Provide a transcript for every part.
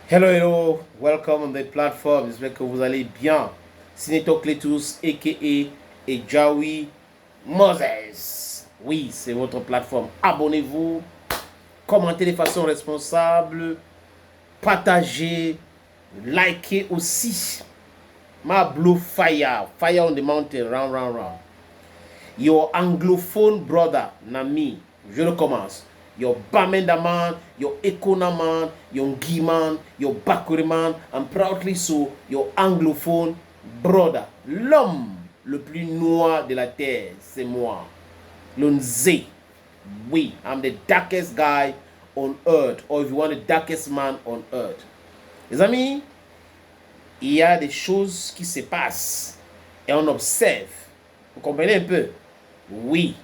Hello, hello, welcome on the platform. J'espère que vous allez bien. Sineto Cletus, a.k.a. Ejawi Moses. Oui, c'est votre plateforme. Abonnez-vous, commentez de façon responsable, partagez, likez aussi. Ma blue fire, fire on the mountain, round, round, round. Your anglophone brother, Nami, je recommence. Your Bamenda man, your Ekona man, your Guy man, your Bakuri man, and proudly so, your anglophone brother. L'homme le plus noir de la terre, c'est moi. L'Onze. Oui, I'm the darkest guy on earth, or if you want the darkest man on earth. Les amis, il y a des choses qui se passent et on observe. Vous comprenez un peu? Oui.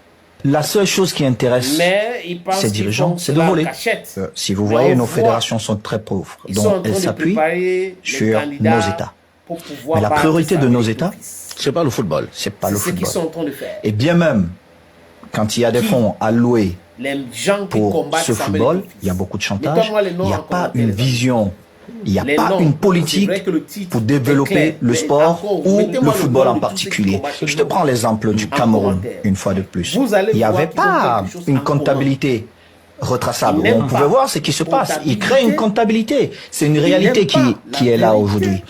La seule chose qui intéresse ces dirigeants, c'est de voler. Si vous voyez, nos fédérations sont très pauvres, donc elles s'appuient sur nos États. Mais la priorité de nos États, c'est pas le football, c'est pas le football. Et bien même, quand il y a des fonds alloués pour ce football, il y a beaucoup de chantage, il n'y a pas une vision. Il n'y a pas une politique pour développer le sport ou le football en particulier. Je te prends l'exemple du Cameroun, une fois de plus. Il n'y avait pas une comptabilité retraçable. On pouvait voir ce qui se passe. Ils créent une comptabilité. C'est une réalité qui est là aujourd'hui.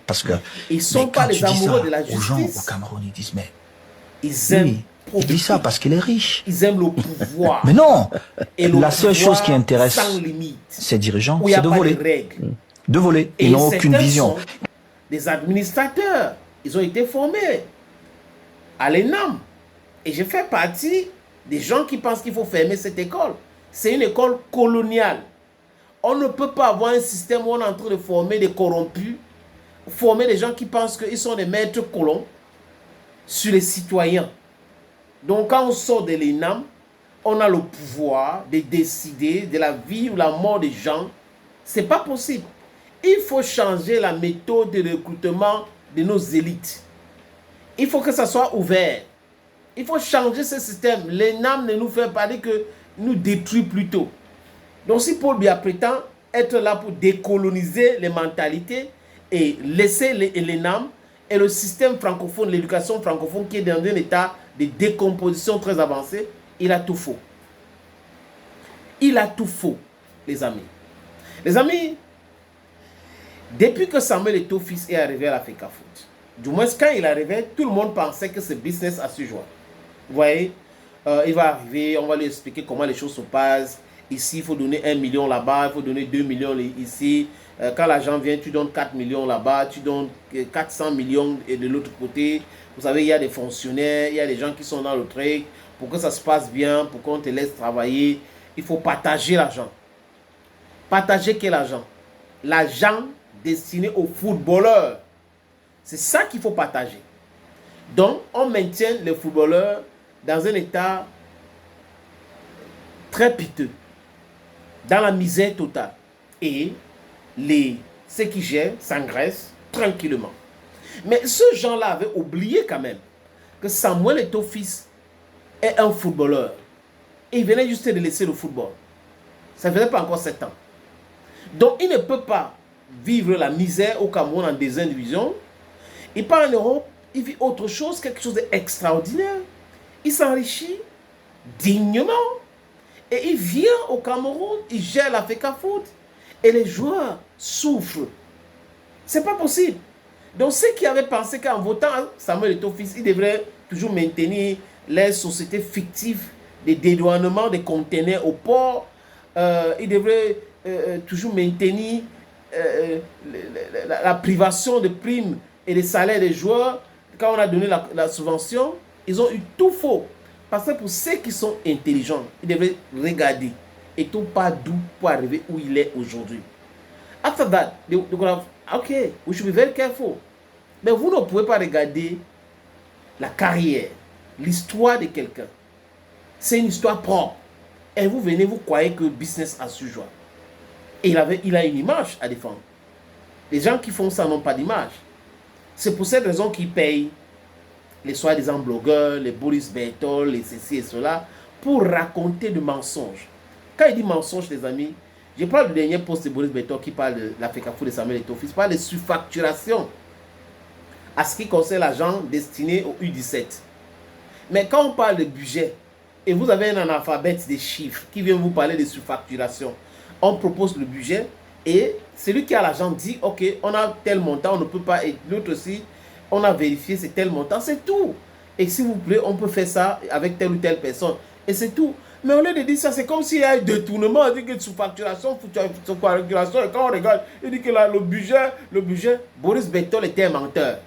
Parce que quand tu dis ça aux gens au Cameroun, ils disent, mais lui, il dit ça parce qu'il est riche. Ils aiment le pouvoir. Mais non, la seule chose qui intéresse ces dirigeants, c'est de voler. De voler. Ils n'ont aucune vision. Des administrateurs, ils ont été formés à l'ENAM. Et je fais partie des gens qui pensent qu'il faut fermer cette école. C'est une école coloniale. On ne peut pas avoir un système où on est en train de former des corrompus, former des gens qui pensent qu'ils sont des maîtres colons sur les citoyens. Donc quand on sort de l'ENAM, on a le pouvoir de décider de la vie ou la mort des gens. Ce n'est pas possible. Il faut changer la méthode de recrutement de nos élites. Il faut que ça soit ouvert. Il faut changer ce système. L'ENAM ne nous fait pas dire que nous détruit plutôt. Donc si Paul Biya prétend être là pour décoloniser les mentalités et laisser l'ENAM et le système francophone, l'éducation francophone qui est dans un état de décomposition très avancé, il a tout faux. Il a tout faux, les amis. Les amis, depuis que Samuel Eto'o-Fils est arrivé à l'Africa Foot, du moins quand il est arrivé, tout le monde pensait que ce business a su jouer. Vous voyez, il va arriver, on va lui expliquer comment les choses se passent. Ici, il faut donner 1 million là-bas, il faut donner 2 millions ici. Quand l'argent vient, tu donnes 4 millions là-bas, tu donnes 400 millions de l'autre côté. Vous savez, il y a des fonctionnaires, il y a des gens qui sont dans le truc. Pour que ça se passe bien, pour qu'on te laisse travailler, il faut partager l'argent. Partager quel argent? L'argent destiné aux footballeurs. C'est ça qu'il faut partager. Donc, on maintient les footballeurs dans un état très piteux, dans la misère totale. Et ceux qui gèrent s'engraissent tranquillement. Mais ce gens-là avait oublié quand même que Samuel Eto'o-Fils est un footballeur. Et il venait juste de laisser le football. Ça ne faisait pas encore 7 ans. Donc, il ne peut pas vivre la misère au Cameroun en deuxième division. Il part en Europe, il vit autre chose, quelque chose d'extraordinaire. Il s'enrichit dignement. Et il vient au Cameroun, il gère l'Africa Foot. Et les joueurs souffrent. C'est pas possible. Donc ceux qui avaient pensé qu'en votant Samuel Eto'o-Fils, ils devraient toujours maintenir les sociétés fictives de dédouanement des conteneurs au port. Ils devraient toujours maintenir la privation de primes et des salaires des joueurs. Quand on a donné la subvention, ils ont eu tout faux. Parce que pour ceux qui sont intelligents, ils devraient regarder et tout pas d'où pour arriver où il est aujourd'hui. After that, they could have, okay, we should be very careful. Mais vous ne pouvez pas regarder la carrière, l'histoire de quelqu'un. C'est une histoire propre. Et vous venez, vous croyez que le business a su jouer. Et il a une image à défendre. Les gens qui font ça n'ont pas d'image. C'est pour cette raison qu'ils payent les soi-disant blogueurs, les Boris Berthold, les ceci et cela, pour raconter des mensonges. Quand il dit mensonges, les amis, Je parle du dernier poste de Boris Beton qui parle de la FECAFOOT de Samuel Eto'o-Fils. Il parle de surfacturation à ce qui concerne l'argent destiné au U17. Mais quand on parle de budget, et vous avez un analphabète des chiffres qui vient vous parler de surfacturation, on propose le budget et celui qui a l'argent dit, ok, on a tel montant, on ne peut pas, et l'autre aussi, on a vérifié c'est tel montant, c'est tout. Et s'il vous plaît, on peut faire ça avec telle ou telle personne. Et c'est tout. Mais au lieu de dire ça, c'est comme s'il y a un détournement, on dit que sous-facturation, sous-facturation, et quand on regarde, il dit que là, le budget, Boris Beton était un menteur.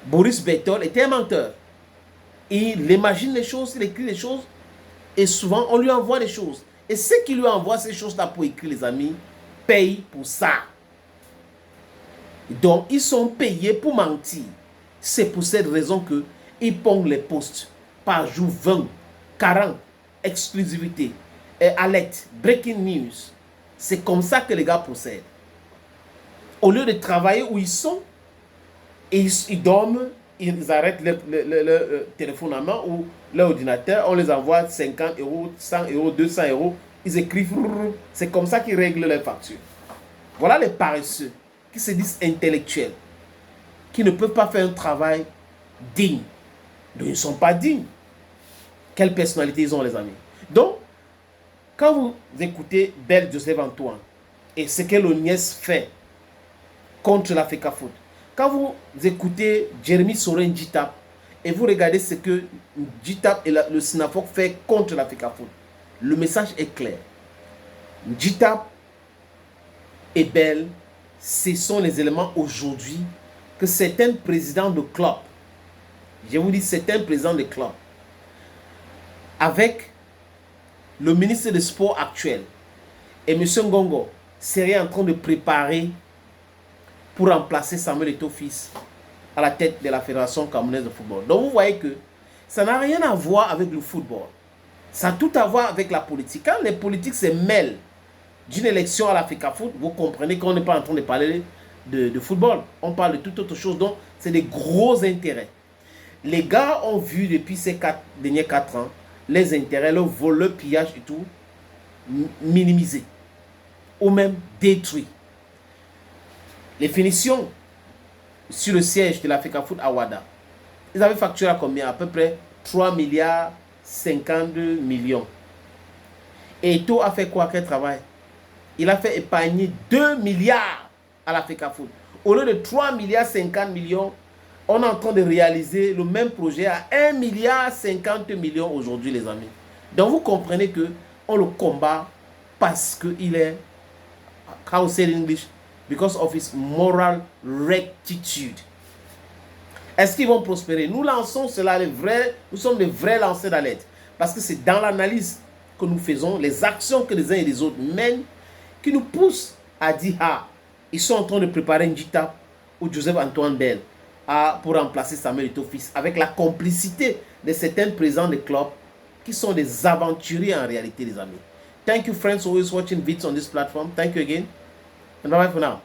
Boris Beton était un menteur. Il imagine les choses, il écrit les choses, et souvent, on lui envoie des choses. Et ceux qui lui envoient ces choses-là pour écrire, les amis, payent pour ça. Donc, ils sont payés pour mentir. C'est pour cette raison qu'ils pondent les posts par jour 20, 40, exclusivité, alerte, breaking news. C'est comme ça que les gars procèdent. Au lieu de travailler où ils sont, ils dorment, ils arrêtent le téléphone à main ou l'ordinateur, on les envoie 50 €, 100 €, 200 €, ils écrivent, c'est comme ça qu'ils règlent leurs factures. Voilà les paresseux qui se disent intellectuels, qui ne peuvent pas faire un travail digne. Donc, ils ne sont pas dignes. Quelle personnalité ils ont, les amis? Donc, quand vous écoutez Belle Joseph Antoine et ce que l'ONIES fait contre la FECAFOOT, quand vous écoutez Jérémy Sorin Djitap et vous regardez ce que Djitap et le SNAFOC fait contre la FECAFOOT, le message est clair. Djitap et Belle, ce sont les éléments aujourd'hui que certains présidents de clubs, je vous dis certains présidents de clubs, avec le ministre des Sports actuel et M. Ngongo, seraient en train de préparer pour remplacer Samuel Eto'o-Fils à la tête de la Fédération camerounaise de football. Donc vous voyez que ça n'a rien à voir avec le football. Ça a tout à voir avec la politique. Quand les politiques se mêlent d'une élection à la FECAFOOT, vous comprenez qu'on n'est pas en train de parler de football. On parle de toute autre chose. Donc c'est des gros intérêts. Les gars ont vu depuis ces derniers 4 ans les intérêts, le vol, le pillage et tout minimisés ou même détruits. Les finitions sur le siège de la FECAFOOT à Ouada, ils avaient facturé à combien? À peu près 3 milliards 52 millions. Et Eto'o a fait quoi? Quel travail? Il a fait épargner 2 milliards à la FECAFOOT. Au lieu de 3 milliards 50 millions, on est en train de réaliser le même projet à 1 milliard 50 millions aujourd'hui, les amis. Donc vous comprenez que on le combat parce qu'il est, how to say in English, because of his moral rectitude. Est-ce qu'ils vont prospérer? Nous lançons cela, nous sommes les vrais lanceurs d'alerte. Parce que c'est dans l'analyse que nous faisons, les actions que les uns et les autres mènent, qui nous poussent à dire, ah, ils sont en train de préparer un Djitap ou Joseph Antoine Bell pour remplacer Samuel Eto'o-Fils, avec la complicité de certains présidents de clubs qui sont des aventuriers en réalité, les amis. Thank you, friends, always watching videos on this platform. Thank you again. And bye-bye for now.